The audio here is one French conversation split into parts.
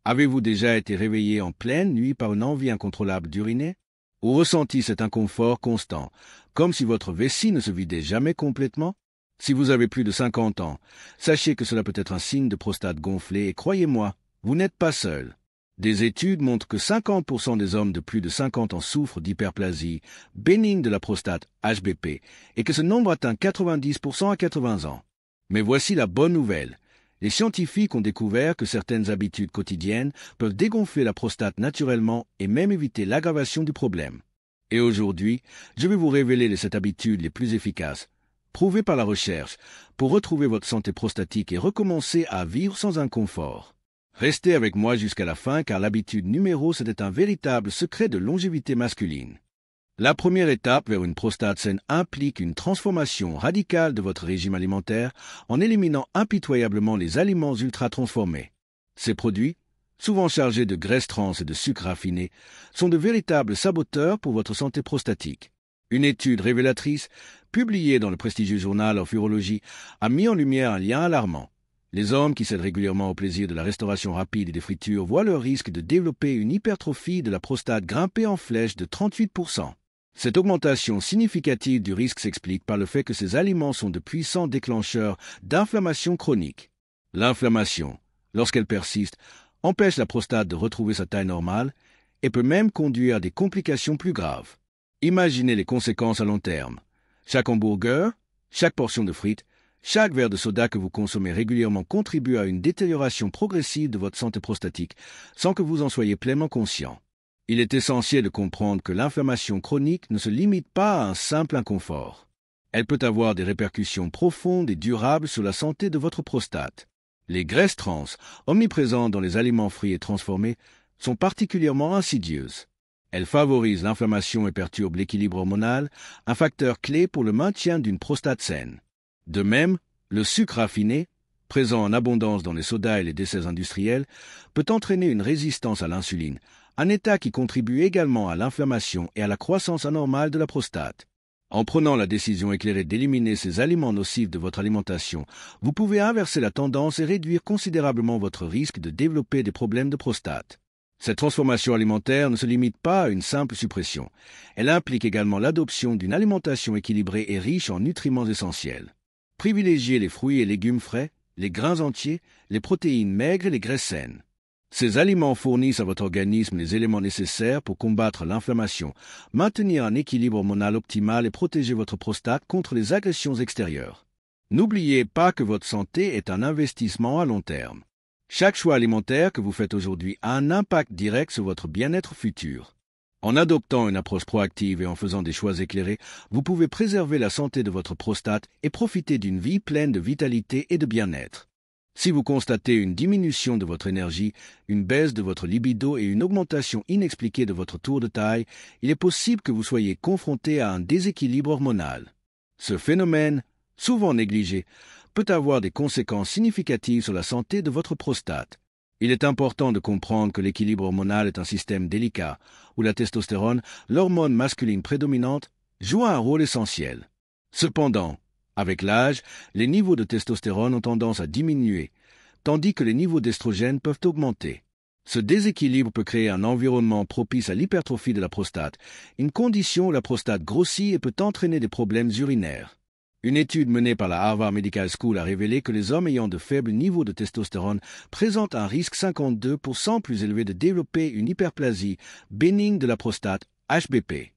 Avez-vous déjà été réveillé en pleine nuit par une envie incontrôlable d'uriner? Ou ressenti cet inconfort constant, comme si votre vessie ne se vidait jamais complètement? Si vous avez plus de 50 ans, sachez que cela peut être un signe de prostate gonflée et croyez-moi, vous n'êtes pas seul. Des études montrent que 50% des hommes de plus de 50 ans souffrent d'hyperplasie bénigne de la prostate HBP et que ce nombre atteint 90% à 80 ans. Mais voici la bonne nouvelle. Les scientifiques ont découvert que certaines habitudes quotidiennes peuvent dégonfler la prostate naturellement et même éviter l'aggravation du problème. Et aujourd'hui, je vais vous révéler les 7 habitudes les plus efficaces, prouvées par la recherche, pour retrouver votre santé prostatique et recommencer à vivre sans inconfort. Restez avec moi jusqu'à la fin car l'habitude numéro 7 est un véritable secret de longévité masculine. La première étape vers une prostate saine implique une transformation radicale de votre régime alimentaire en éliminant impitoyablement les aliments ultra-transformés. Ces produits, souvent chargés de graisses trans et de sucres raffinés, sont de véritables saboteurs pour votre santé prostatique. Une étude révélatrice, publiée dans le prestigieux journal of Urology, a mis en lumière un lien alarmant. Les hommes qui cèdent régulièrement au plaisir de la restauration rapide et des fritures voient leur risque de développer une hypertrophie de la prostate grimper en flèche de 38%. Cette augmentation significative du risque s'explique par le fait que ces aliments sont de puissants déclencheurs d'inflammation chronique. L'inflammation, lorsqu'elle persiste, empêche la prostate de retrouver sa taille normale et peut même conduire à des complications plus graves. Imaginez les conséquences à long terme. Chaque hamburger, chaque portion de frites, chaque verre de soda que vous consommez régulièrement contribue à une détérioration progressive de votre santé prostatique sans que vous en soyez pleinement conscient. Il est essentiel de comprendre que l'inflammation chronique ne se limite pas à un simple inconfort. Elle peut avoir des répercussions profondes et durables sur la santé de votre prostate. Les graisses trans, omniprésentes dans les aliments frits et transformés, sont particulièrement insidieuses. Elles favorisent l'inflammation et perturbent l'équilibre hormonal, un facteur clé pour le maintien d'une prostate saine. De même, le sucre raffiné, présent en abondance dans les sodas et les desserts industriels, peut entraîner une résistance à l'insuline, un état qui contribue également à l'inflammation et à la croissance anormale de la prostate. En prenant la décision éclairée d'éliminer ces aliments nocifs de votre alimentation, vous pouvez inverser la tendance et réduire considérablement votre risque de développer des problèmes de prostate. Cette transformation alimentaire ne se limite pas à une simple suppression. Elle implique également l'adoption d'une alimentation équilibrée et riche en nutriments essentiels. Privilégiez les fruits et légumes frais, les grains entiers, les protéines maigres et les graisses saines. Ces aliments fournissent à votre organisme les éléments nécessaires pour combattre l'inflammation, maintenir un équilibre hormonal optimal et protéger votre prostate contre les agressions extérieures. N'oubliez pas que votre santé est un investissement à long terme. Chaque choix alimentaire que vous faites aujourd'hui a un impact direct sur votre bien-être futur. En adoptant une approche proactive et en faisant des choix éclairés, vous pouvez préserver la santé de votre prostate et profiter d'une vie pleine de vitalité et de bien-être. Si vous constatez une diminution de votre énergie, une baisse de votre libido et une augmentation inexpliquée de votre tour de taille, il est possible que vous soyez confronté à un déséquilibre hormonal. Ce phénomène, souvent négligé, peut avoir des conséquences significatives sur la santé de votre prostate. Il est important de comprendre que l'équilibre hormonal est un système délicat, où la testostérone, l'hormone masculine prédominante, joue un rôle essentiel. Cependant, avec l'âge, les niveaux de testostérone ont tendance à diminuer, tandis que les niveaux d'estrogène peuvent augmenter. Ce déséquilibre peut créer un environnement propice à l'hypertrophie de la prostate, une condition où la prostate grossit et peut entraîner des problèmes urinaires. Une étude menée par la Harvard Medical School a révélé que les hommes ayant de faibles niveaux de testostérone présentent un risque 52% plus élevé de développer une hyperplasie bénigne de la prostate, HBP.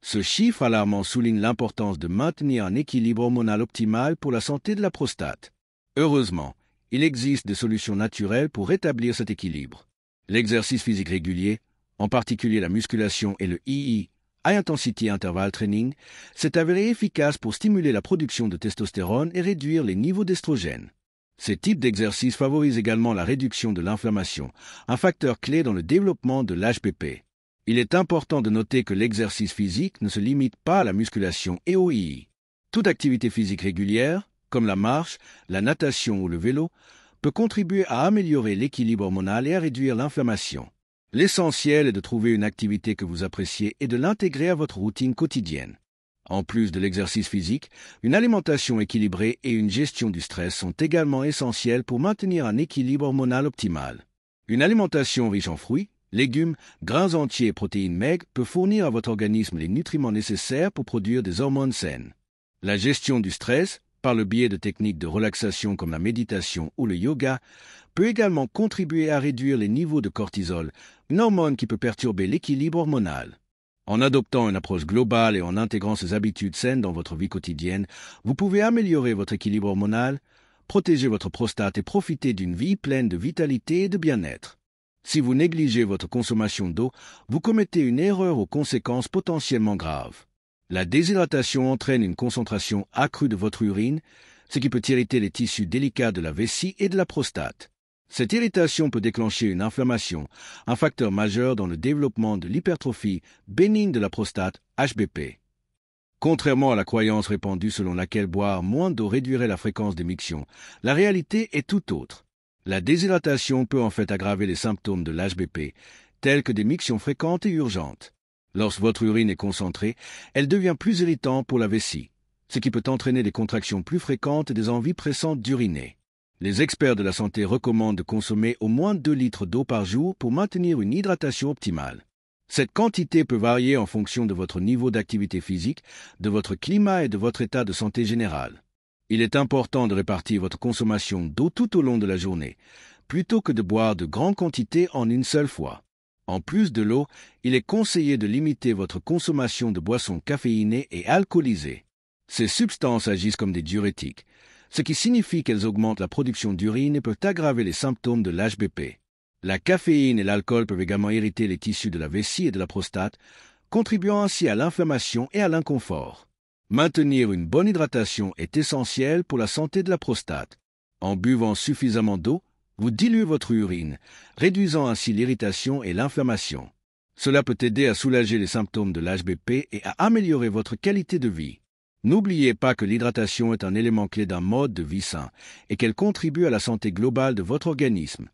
Ce chiffre alarmant souligne l'importance de maintenir un équilibre hormonal optimal pour la santé de la prostate. Heureusement, il existe des solutions naturelles pour rétablir cet équilibre. L'exercice physique régulier, en particulier la musculation et le II, High Intensity Interval Training, s'est avéré efficace pour stimuler la production de testostérone et réduire les niveaux d'estrogène. Ces types d'exercices favorisent également la réduction de l'inflammation, un facteur clé dans le développement de l'HBP. Il est important de noter que l'exercice physique ne se limite pas à la musculation et au II. Toute activité physique régulière, comme la marche, la natation ou le vélo, peut contribuer à améliorer l'équilibre hormonal et à réduire l'inflammation. L'essentiel est de trouver une activité que vous appréciez et de l'intégrer à votre routine quotidienne. En plus de l'exercice physique, une alimentation équilibrée et une gestion du stress sont également essentielles pour maintenir un équilibre hormonal optimal. Une alimentation riche en fruits, légumes, grains entiers et protéines maigres peut fournir à votre organisme les nutriments nécessaires pour produire des hormones saines. La gestion du stress, par le biais de techniques de relaxation comme la méditation ou le yoga, peut également contribuer à réduire les niveaux de cortisol, une hormone qui peut perturber l'équilibre hormonal. En adoptant une approche globale et en intégrant ces habitudes saines dans votre vie quotidienne, vous pouvez améliorer votre équilibre hormonal, protéger votre prostate et profiter d'une vie pleine de vitalité et de bien-être. Si vous négligez votre consommation d'eau, vous commettez une erreur aux conséquences potentiellement graves. La déshydratation entraîne une concentration accrue de votre urine, ce qui peut irriter les tissus délicats de la vessie et de la prostate. Cette irritation peut déclencher une inflammation, un facteur majeur dans le développement de l'hypertrophie bénigne de la prostate, HBP. Contrairement à la croyance répandue selon laquelle boire moins d'eau réduirait la fréquence d'émission, la réalité est tout autre. La déshydratation peut en fait aggraver les symptômes de l'HBP, tels que des mictions fréquentes et urgentes. Lorsque votre urine est concentrée, elle devient plus irritante pour la vessie, ce qui peut entraîner des contractions plus fréquentes et des envies pressantes d'uriner. Les experts de la santé recommandent de consommer au moins 2 litres d'eau par jour pour maintenir une hydratation optimale. Cette quantité peut varier en fonction de votre niveau d'activité physique, de votre climat et de votre état de santé général. Il est important de répartir votre consommation d'eau tout au long de la journée, plutôt que de boire de grandes quantités en une seule fois. En plus de l'eau, il est conseillé de limiter votre consommation de boissons caféinées et alcoolisées. Ces substances agissent comme des diurétiques, ce qui signifie qu'elles augmentent la production d'urine et peuvent aggraver les symptômes de l'HBP. La caféine et l'alcool peuvent également irriter les tissus de la vessie et de la prostate, contribuant ainsi à l'inflammation et à l'inconfort. Maintenir une bonne hydratation est essentiel pour la santé de la prostate. En buvant suffisamment d'eau, vous diluez votre urine, réduisant ainsi l'irritation et l'inflammation. Cela peut aider à soulager les symptômes de l'HBP et à améliorer votre qualité de vie. N'oubliez pas que l'hydratation est un élément clé d'un mode de vie sain et qu'elle contribue à la santé globale de votre organisme.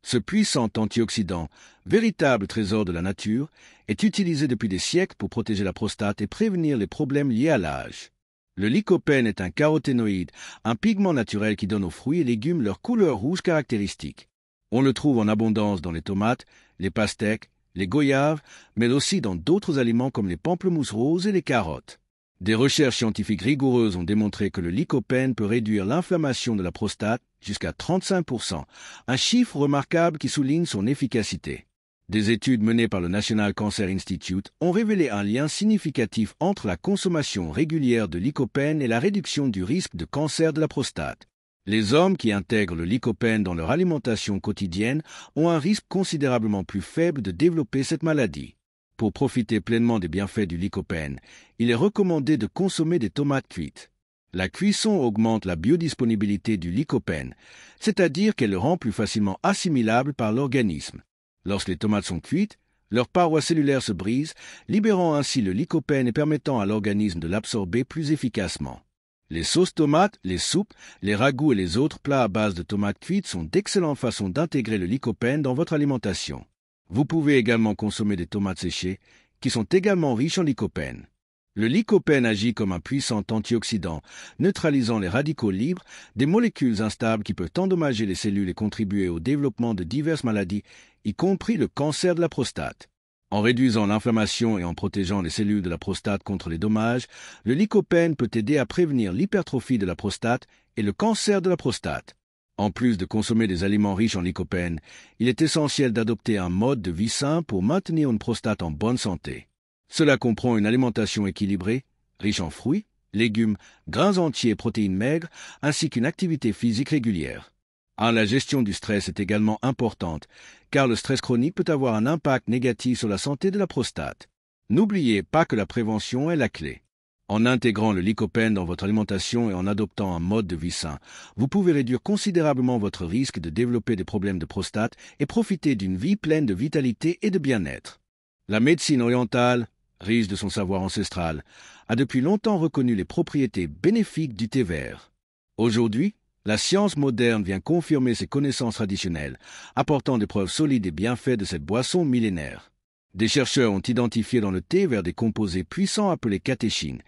Ce puissant antioxydant, véritable trésor de la nature, est utilisé depuis des siècles pour protéger la prostate et prévenir les problèmes liés à l'âge. Le lycopène est un caroténoïde, un pigment naturel qui donne aux fruits et légumes leur couleur rouge caractéristique. On le trouve en abondance dans les tomates, les pastèques, les goyaves, mais aussi dans d'autres aliments comme les pamplemousses roses et les carottes. Des recherches scientifiques rigoureuses ont démontré que le lycopène peut réduire l'inflammation de la prostate jusqu'à 35%, un chiffre remarquable qui souligne son efficacité. Des études menées par le National Cancer Institute ont révélé un lien significatif entre la consommation régulière de lycopène et la réduction du risque de cancer de la prostate. Les hommes qui intègrent le lycopène dans leur alimentation quotidienne ont un risque considérablement plus faible de développer cette maladie. Pour profiter pleinement des bienfaits du lycopène, il est recommandé de consommer des tomates cuites. La cuisson augmente la biodisponibilité du lycopène, c'est-à-dire qu'elle le rend plus facilement assimilable par l'organisme. Lorsque les tomates sont cuites, leurs parois cellulaires se brisent, libérant ainsi le lycopène et permettant à l'organisme de l'absorber plus efficacement. Les sauces tomates, les soupes, les ragoûts et les autres plats à base de tomates cuites sont d'excellentes façons d'intégrer le lycopène dans votre alimentation. Vous pouvez également consommer des tomates séchées, qui sont également riches en lycopène. Le lycopène agit comme un puissant antioxydant, neutralisant les radicaux libres, des molécules instables qui peuvent endommager les cellules et contribuer au développement de diverses maladies, y compris le cancer de la prostate. En réduisant l'inflammation et en protégeant les cellules de la prostate contre les dommages, le lycopène peut aider à prévenir l'hypertrophie de la prostate et le cancer de la prostate. En plus de consommer des aliments riches en lycopène, il est essentiel d'adopter un mode de vie sain pour maintenir une prostate en bonne santé. Cela comprend une alimentation équilibrée, riche en fruits, légumes, grains entiers et protéines maigres, ainsi qu'une activité physique régulière. La gestion du stress est également importante, car le stress chronique peut avoir un impact négatif sur la santé de la prostate. N'oubliez pas que la prévention est la clé. En intégrant le lycopène dans votre alimentation et en adoptant un mode de vie sain, vous pouvez réduire considérablement votre risque de développer des problèmes de prostate et profiter d'une vie pleine de vitalité et de bien-être. La médecine orientale, riche de son savoir ancestral, a depuis longtemps reconnu les propriétés bénéfiques du thé vert. Aujourd'hui, la science moderne vient confirmer ces connaissances traditionnelles, apportant des preuves solides des bienfaits de cette boisson millénaire. Des chercheurs ont identifié dans le thé vert des composés puissants appelés catéchines,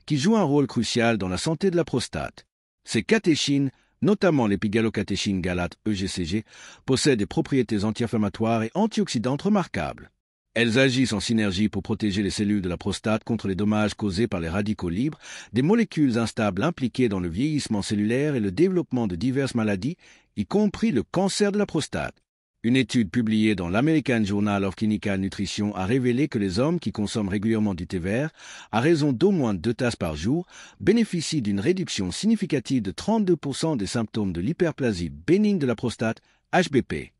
qui jouent un rôle crucial dans la santé de la prostate. Ces catéchines notamment l'épigalocatéchine galate EGCG, possèdent des propriétés anti-inflammatoires et antioxydantes remarquables. Elles agissent en synergie pour protéger les cellules de la prostate contre les dommages causés par les radicaux libres, des molécules instables impliquées dans le vieillissement cellulaire et le développement de diverses maladies, y compris le cancer de la prostate. Une étude publiée dans l'American Journal of Clinical Nutrition a révélé que les hommes qui consomment régulièrement du thé vert, à raison d'au moins 2 tasses par jour, bénéficient d'une réduction significative de 32% des symptômes de l'hyperplasie bénigne de la prostate, HBP.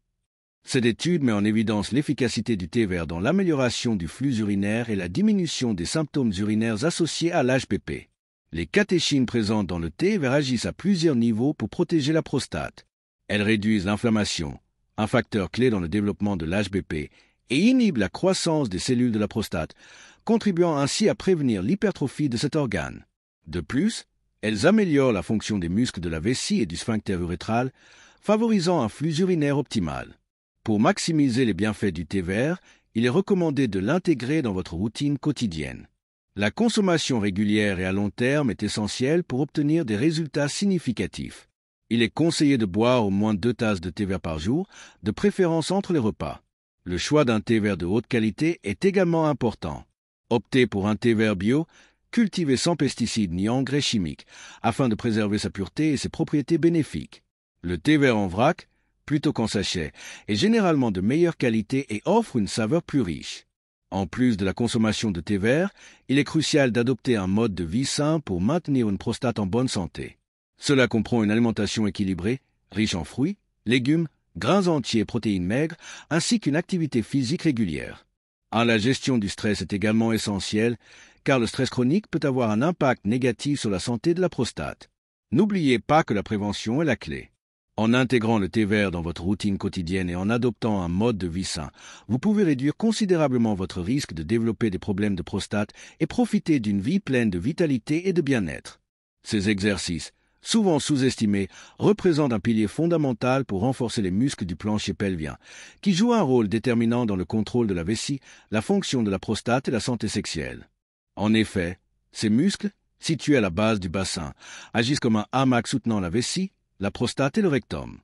Cette étude met en évidence l'efficacité du thé vert dans l'amélioration du flux urinaire et la diminution des symptômes urinaires associés à l'HBP. Les catéchines présentes dans le thé vert agissent à plusieurs niveaux pour protéger la prostate. Elles réduisent l'inflammation, un facteur clé dans le développement de l'HBP, et inhibent la croissance des cellules de la prostate, contribuant ainsi à prévenir l'hypertrophie de cet organe. De plus, elles améliorent la fonction des muscles de la vessie et du sphincter urétral, favorisant un flux urinaire optimal. Pour maximiser les bienfaits du thé vert, il est recommandé de l'intégrer dans votre routine quotidienne. La consommation régulière et à long terme est essentielle pour obtenir des résultats significatifs. Il est conseillé de boire au moins 2 tasses de thé vert par jour, de préférence entre les repas. Le choix d'un thé vert de haute qualité est également important. Optez pour un thé vert bio, cultivé sans pesticides ni engrais chimiques, afin de préserver sa pureté et ses propriétés bénéfiques. Le thé vert en vrac, plutôt qu'en sachet, est généralement de meilleure qualité et offre une saveur plus riche. En plus de la consommation de thé vert, il est crucial d'adopter un mode de vie sain pour maintenir une prostate en bonne santé. Cela comprend une alimentation équilibrée, riche en fruits, légumes, grains entiers et protéines maigres, ainsi qu'une activité physique régulière. La gestion du stress est également essentielle, car le stress chronique peut avoir un impact négatif sur la santé de la prostate. N'oubliez pas que la prévention est la clé. En intégrant le thé vert dans votre routine quotidienne et en adoptant un mode de vie sain, vous pouvez réduire considérablement votre risque de développer des problèmes de prostate et profiter d'une vie pleine de vitalité et de bien-être. Ces exercices, souvent sous-estimés, représentent un pilier fondamental pour renforcer les muscles du plancher pelvien, qui jouent un rôle déterminant dans le contrôle de la vessie, la fonction de la prostate et la santé sexuelle. En effet, ces muscles, situés à la base du bassin, agissent comme un hamac soutenant la vessie, la prostate et le rectum.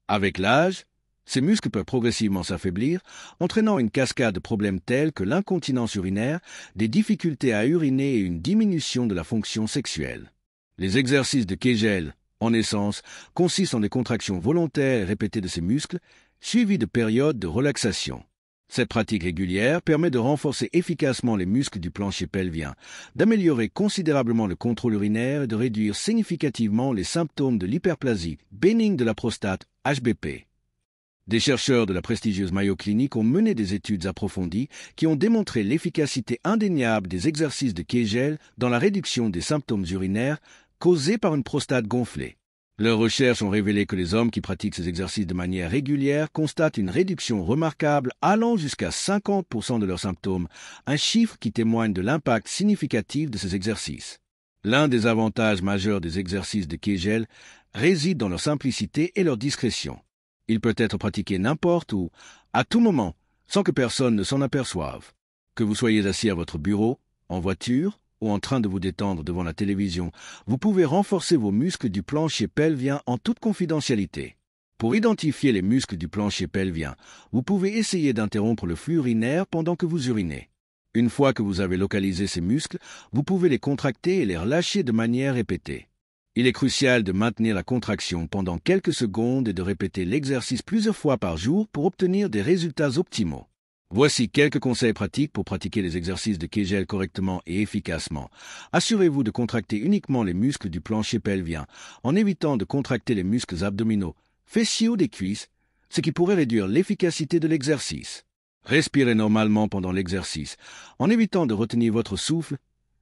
Avec l'âge, ces muscles peuvent progressivement s'affaiblir, entraînant une cascade de problèmes tels que l'incontinence urinaire, des difficultés à uriner et une diminution de la fonction sexuelle. Les exercices de Kegel, en essence, consistent en des contractions volontaires et répétées de ces muscles, suivies de périodes de relaxation. Cette pratique régulière permet de renforcer efficacement les muscles du plancher pelvien, d'améliorer considérablement le contrôle urinaire et de réduire significativement les symptômes de l'hyperplasie bénigne de la prostate, HBP. Des chercheurs de la prestigieuse Mayo Clinic ont mené des études approfondies qui ont démontré l'efficacité indéniable des exercices de Kegel dans la réduction des symptômes urinaires causés par une prostate gonflée. Leurs recherches ont révélé que les hommes qui pratiquent ces exercices de manière régulière constatent une réduction remarquable allant jusqu'à 50% de leurs symptômes, un chiffre qui témoigne de l'impact significatif de ces exercices. L'un des avantages majeurs des exercices de Kegel réside dans leur simplicité et leur discrétion. Il peut être pratiqué n'importe où, à tout moment, sans que personne ne s'en aperçoive. Que vous soyez assis à votre bureau, en voiture, ou en train de vous détendre devant la télévision, vous pouvez renforcer vos muscles du plancher pelvien en toute confidentialité. Pour identifier les muscles du plancher pelvien, vous pouvez essayer d'interrompre le flux urinaire pendant que vous urinez. Une fois que vous avez localisé ces muscles, vous pouvez les contracter et les relâcher de manière répétée. Il est crucial de maintenir la contraction pendant quelques secondes et de répéter l'exercice plusieurs fois par jour pour obtenir des résultats optimaux. Voici quelques conseils pratiques pour pratiquer les exercices de Kegel correctement et efficacement. Assurez-vous de contracter uniquement les muscles du plancher pelvien, en évitant de contracter les muscles abdominaux, fessiers ou des cuisses, ce qui pourrait réduire l'efficacité de l'exercice. Respirez normalement pendant l'exercice, en évitant de retenir votre souffle,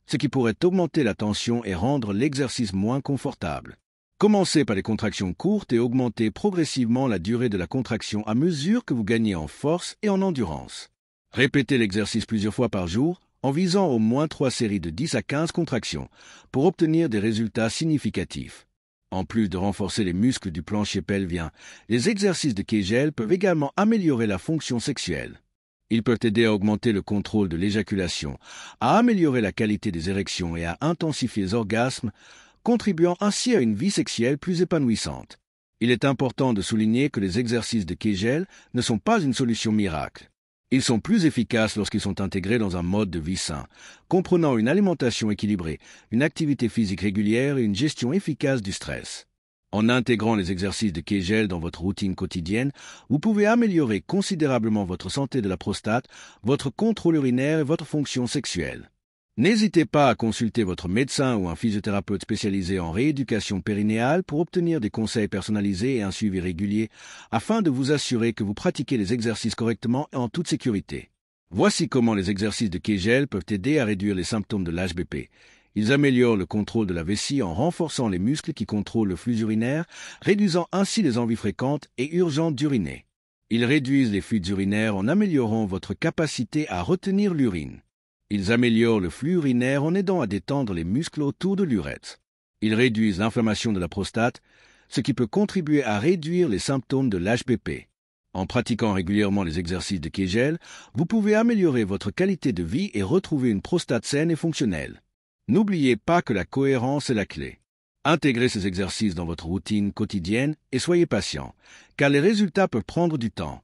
ce qui pourrait augmenter la tension et rendre l'exercice moins confortable. Commencez par les contractions courtes et augmentez progressivement la durée de la contraction à mesure que vous gagnez en force et en endurance. Répétez l'exercice plusieurs fois par jour en visant au moins 3 séries de 10 à 15 contractions pour obtenir des résultats significatifs. En plus de renforcer les muscles du plancher pelvien, les exercices de Kegel peuvent également améliorer la fonction sexuelle. Ils peuvent aider à augmenter le contrôle de l'éjaculation, à améliorer la qualité des érections et à intensifier les orgasmes, contribuant ainsi à une vie sexuelle plus épanouissante. Il est important de souligner que les exercices de Kegel ne sont pas une solution miracle. Ils sont plus efficaces lorsqu'ils sont intégrés dans un mode de vie sain, comprenant une alimentation équilibrée, une activité physique régulière et une gestion efficace du stress. En intégrant les exercices de Kegel dans votre routine quotidienne, vous pouvez améliorer considérablement votre santé de la prostate, votre contrôle urinaire et votre fonction sexuelle. N'hésitez pas à consulter votre médecin ou un physiothérapeute spécialisé en rééducation périnéale pour obtenir des conseils personnalisés et un suivi régulier afin de vous assurer que vous pratiquez les exercices correctement et en toute sécurité. Voici comment les exercices de Kegel peuvent aider à réduire les symptômes de l'HBP. Ils améliorent le contrôle de la vessie en renforçant les muscles qui contrôlent le flux urinaire, réduisant ainsi les envies fréquentes et urgentes d'uriner. Ils réduisent les fuites urinaires en améliorant votre capacité à retenir l'urine. Ils améliorent le flux urinaire en aidant à détendre les muscles autour de l'urètre. Ils réduisent l'inflammation de la prostate, ce qui peut contribuer à réduire les symptômes de l'HBP. En pratiquant régulièrement les exercices de Kegel, vous pouvez améliorer votre qualité de vie et retrouver une prostate saine et fonctionnelle. N'oubliez pas que la cohérence est la clé. Intégrez ces exercices dans votre routine quotidienne et soyez patient, car les résultats peuvent prendre du temps.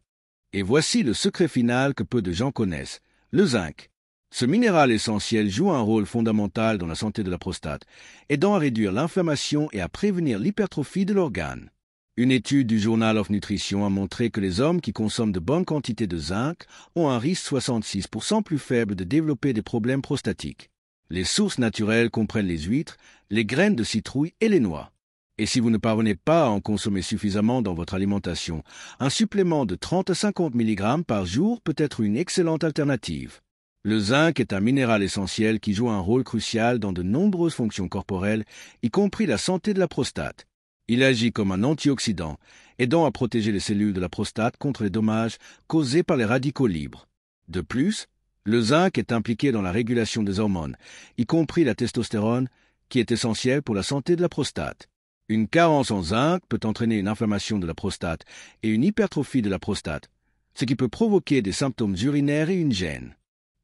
Et voici le secret final que peu de gens connaissent, le zinc. Ce minéral essentiel joue un rôle fondamental dans la santé de la prostate, aidant à réduire l'inflammation et à prévenir l'hypertrophie de l'organe. Une étude du Journal of Nutrition a montré que les hommes qui consomment de bonnes quantités de zinc ont un risque 66% plus faible de développer des problèmes prostatiques. Les sources naturelles comprennent les huîtres, les graines de citrouille et les noix. Et si vous ne parvenez pas à en consommer suffisamment dans votre alimentation, un supplément de 30 à 50 mg par jour peut être une excellente alternative. Le zinc est un minéral essentiel qui joue un rôle crucial dans de nombreuses fonctions corporelles, y compris la santé de la prostate. Il agit comme un antioxydant, aidant à protéger les cellules de la prostate contre les dommages causés par les radicaux libres. De plus, le zinc est impliqué dans la régulation des hormones, y compris la testostérone, qui est essentielle pour la santé de la prostate. Une carence en zinc peut entraîner une inflammation de la prostate et une hypertrophie de la prostate, ce qui peut provoquer des symptômes urinaires et une gêne.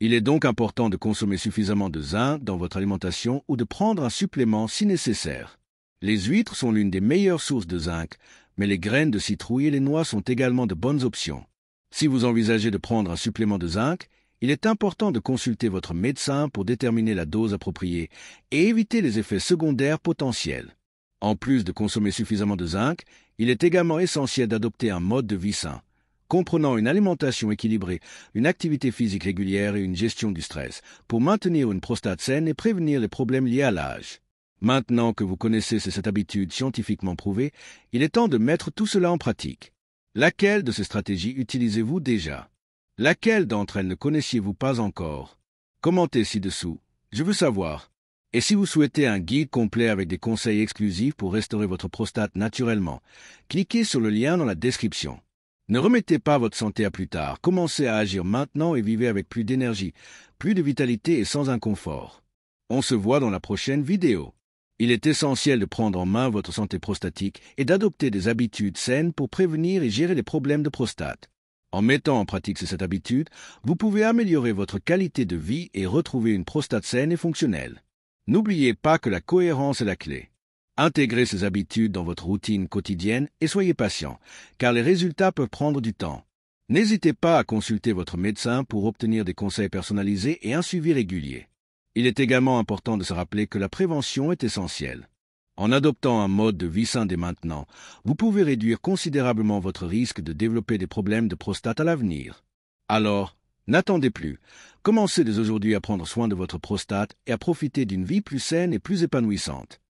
Il est donc important de consommer suffisamment de zinc dans votre alimentation ou de prendre un supplément si nécessaire. Les huîtres sont l'une des meilleures sources de zinc, mais les graines de citrouille et les noix sont également de bonnes options. Si vous envisagez de prendre un supplément de zinc, il est important de consulter votre médecin pour déterminer la dose appropriée et éviter les effets secondaires potentiels. En plus de consommer suffisamment de zinc, il est également essentiel d'adopter un mode de vie sain, comprenant une alimentation équilibrée, une activité physique régulière et une gestion du stress, pour maintenir une prostate saine et prévenir les problèmes liés à l'âge. Maintenant que vous connaissez cette habitude scientifiquement prouvée, il est temps de mettre tout cela en pratique. Laquelle de ces stratégies utilisez-vous déjà? Laquelle d'entre elles ne connaissiez-vous pas encore? Commentez ci-dessous. Je veux savoir. Et si vous souhaitez un guide complet avec des conseils exclusifs pour restaurer votre prostate naturellement, cliquez sur le lien dans la description. Ne remettez pas votre santé à plus tard. Commencez à agir maintenant et vivez avec plus d'énergie, plus de vitalité et sans inconfort. On se voit dans la prochaine vidéo. Il est essentiel de prendre en main votre santé prostatique et d'adopter des habitudes saines pour prévenir et gérer les problèmes de prostate. En mettant en pratique cette habitude, vous pouvez améliorer votre qualité de vie et retrouver une prostate saine et fonctionnelle. N'oubliez pas que la cohérence est la clé. Intégrez ces habitudes dans votre routine quotidienne et soyez patient, car les résultats peuvent prendre du temps. N'hésitez pas à consulter votre médecin pour obtenir des conseils personnalisés et un suivi régulier. Il est également important de se rappeler que la prévention est essentielle. En adoptant un mode de vie sain dès maintenant, vous pouvez réduire considérablement votre risque de développer des problèmes de prostate à l'avenir. Alors, n'attendez plus. Commencez dès aujourd'hui à prendre soin de votre prostate et à profiter d'une vie plus saine et plus épanouissante.